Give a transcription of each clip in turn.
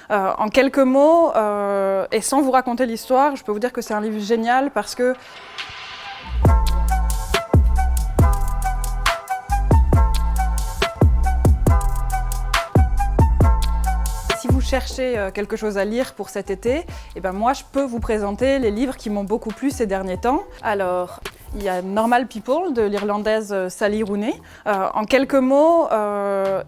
En quelques mots, et sans vous raconter l'histoire, je peux vous dire que c'est un livre génial parce que si vous cherchez quelque chose à lire pour cet été, eh ben moi je peux vous présenter les livres qui m'ont beaucoup plu ces derniers temps. Alors, il y a Normal People de l'Irlandaise Sally Rooney. En quelques mots,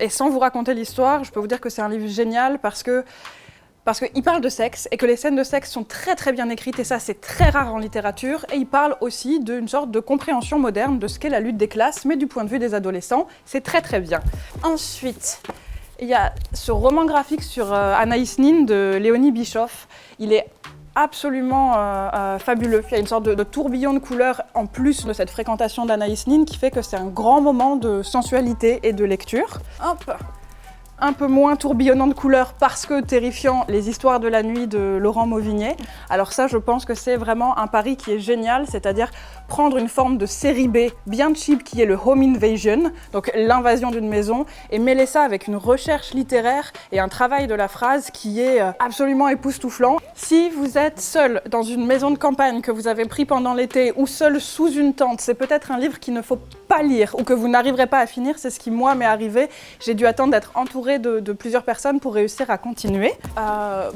et sans vous raconter l'histoire, je peux vous dire que c'est un livre génial parce qu'il parle de sexe et que les scènes de sexe sont très très bien écrites et ça c'est très rare en littérature et il parle aussi d'une sorte de compréhension moderne de ce qu'est la lutte des classes mais du point de vue des adolescents, c'est très très bien. Ensuite, il y a ce roman graphique sur Anaïs Nin de Léonie Bischoff. Il est absolument fabuleux. Il y a une sorte de tourbillon de couleurs en plus de cette fréquentation d'Anaïs Nin qui fait que c'est un grand moment de sensualité et de lecture. Hop. Un peu moins tourbillonnant de couleurs parce que terrifiant, Les histoires de la nuit de Laurent Mauvigné. Alors ça, je pense que c'est vraiment un pari qui est génial, c'est-à-dire prendre une forme de série B bien cheap qui est le home invasion, donc l'invasion d'une maison, et mêler ça avec une recherche littéraire et un travail de la phrase qui est absolument époustouflant. Si vous êtes seul dans une maison de campagne que vous avez pris pendant l'été ou seul sous une tente, c'est peut-être un livre qu'il ne faut pas lire ou que vous n'arriverez pas à finir, c'est ce qui moi m'est arrivé. J'ai dû attendre d'être entourée de plusieurs personnes pour réussir à continuer.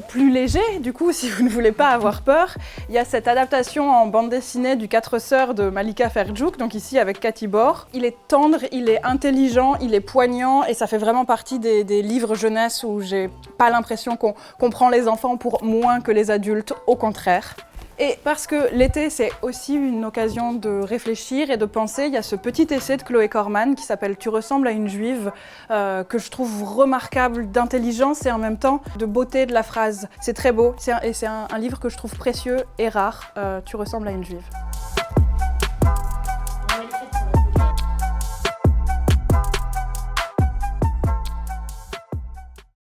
Plus léger, du coup, si vous ne voulez pas avoir peur, il y a cette adaptation en bande dessinée du 4 sœurs de Malika Ferjouk, donc ici avec Cathy Bor. Il est tendre, il est intelligent, il est poignant et ça fait vraiment partie des livres jeunesse où j'ai pas l'impression qu'on prend les enfants pour moins que les adultes, au contraire. Et parce que l'été, c'est aussi une occasion de réfléchir et de penser, il y a ce petit essai de Chloé Corman qui s'appelle « Tu ressembles à une juive » que je trouve remarquable d'intelligence et en même temps de beauté de la phrase. C'est très beau et c'est un livre que je trouve précieux et rare, « Tu ressembles à une juive ».